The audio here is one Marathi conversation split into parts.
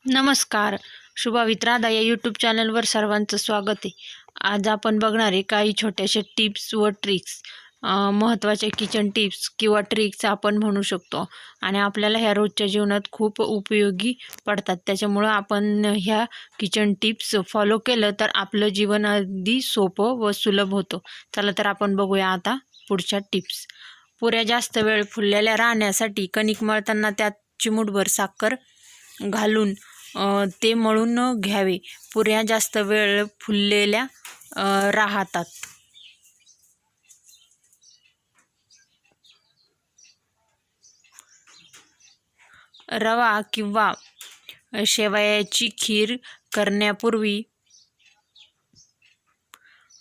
नमस्कार. शुभवित्रादा या यूट्यूब चॅनलवर सर्वांचं स्वागत आहे. आज आपण बघणार आहे काही छोट्याशा टिप्स व ट्रिक्स, महत्त्वाच्या किचन टिप्स किंवा ट्रिक्स आपण म्हणू शकतो आणि आपल्याला ह्या रोजच्या जीवनात खूप उपयोगी पडतात. त्याच्यामुळं आपण ह्या किचन टिप्स फॉलो केलं तर आपलं जीवन अगदी सोपं व सुलभ होतं. चला तर आपण बघूया आता पुढच्या टिप्स. पुऱ्या जास्त वेळ फुललेल्या राहण्यासाठी कणिक मळताना त्यात चिमूटभर साखर घालून ते मळून घ्यावे. पुऱ्या जास्त वेळ फुललेल्या राहतात. रवा किंवा शेवयाची खीर करण्यापूर्वी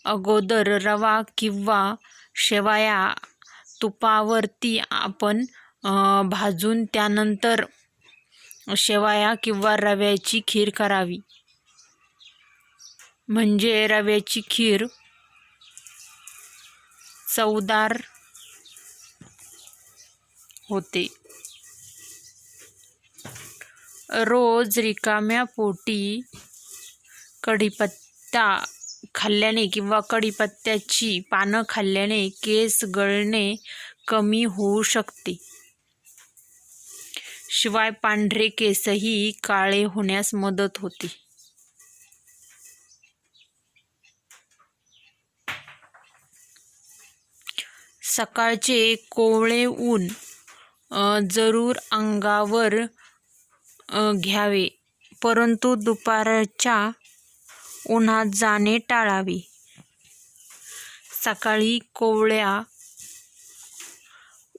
अगोदर रवा किंवा शेवया तुपावरती आपण भाजून त्यानंतर शेवया किंवा रव्याची खीर करावी. म्हणजे रव्याची खीर चवदार होते. रोज रिकाम्या पोटी कढीपत्ता खाल्ल्याने किंवा कढीपत्त्याची पानं खाल्ल्याने केस गळणे कमी होऊ शकते. शिवाय पांढरे केसही काळे होण्यास मदत होते. सकाळचे कोवळे ऊन जरूर अंगावर घ्यावे, परंतु दुपारच्या उन्हात जाणे टाळावे. सकाळी कोवळ्या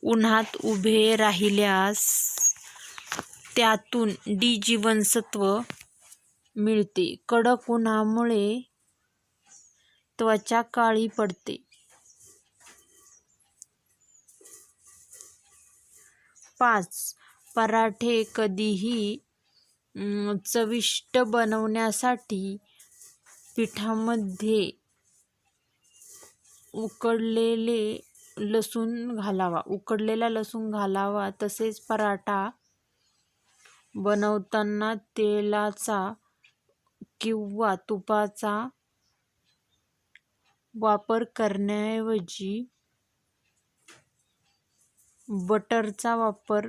उन्हात उभे राहिल्यास त्यातून डी जीवनसत्व मिळते. कडक उन्हामुळे त्वचा काळी पडते. 5. पराठे कधीही चविष्ट बनवण्यासाठी पिठामध्ये उकडलेला लसूण घालावा. तसेच पराठा बनवताना तेलाचा किंवा तुपाचा वापर करण्याऐवजी बटरचा वापर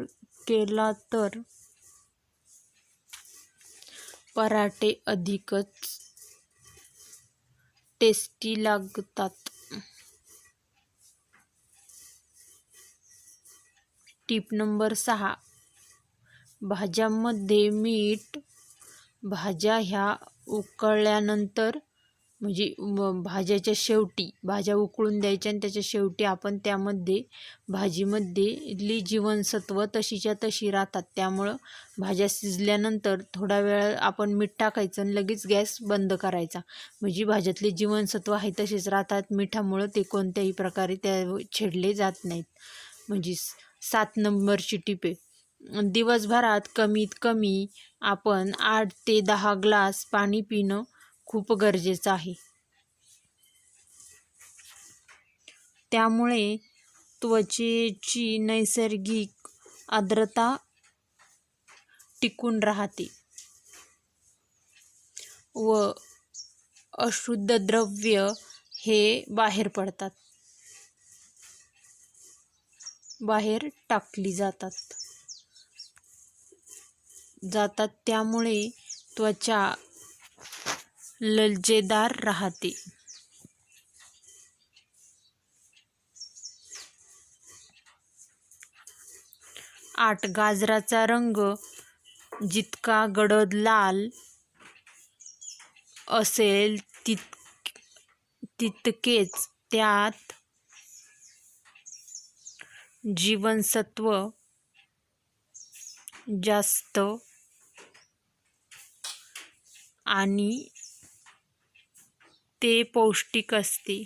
केला तर पराठे अधिकच टेस्टी लागतात. Tip number 6. भाज्यांमध्ये मीठ. भाज्या ह्या उकळल्यानंतर म्हणजे भाज्याच्या शेवटी भाज्या उकळून द्यायच्या आणि त्याच्या शेवटी आपण त्यामध्ये भाजीमध्येली जीवनसत्व तशीच्या तशी राहतात. त्यामुळं भाज्या शिजल्यानंतर थोडा वेळ आपण मीठ टाकायचं आणि लगेच गॅस बंद करायचा. म्हणजे भाज्यातले जीवनसत्व आहे तसेच राहतात. मिठामुळं ते कोणत्याही प्रकारे त्या छेडले जात नाहीत. म्हणजे 7 नंबरची टिप आहे. दिवसभरात कमीत कमी आपण 8 ते 10 ग्लास पाणी पिणं खूप गरजेचं आहे. त्यामुळे त्वचेची नैसर्गिक आर्द्रता टिकून राहते व अशुद्ध द्रव्य हे बाहेर टाकली जातात. त्यामुळे त्वचा लज्जेदार राहते. 8. गाजराचा रंग जितका गडद लाल असेल तितकेच त्यात जीवनसत्व जास्त आणि ते पौष्टिक असते.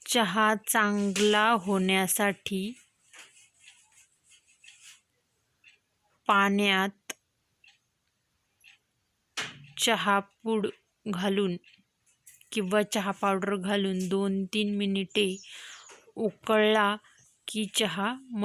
चहा चांगला होण्यासाठी पाण्यात चहापूड घालून किंवा चहा पावडर घालून 2-3 मिनिटे उकळला की चहा मस्त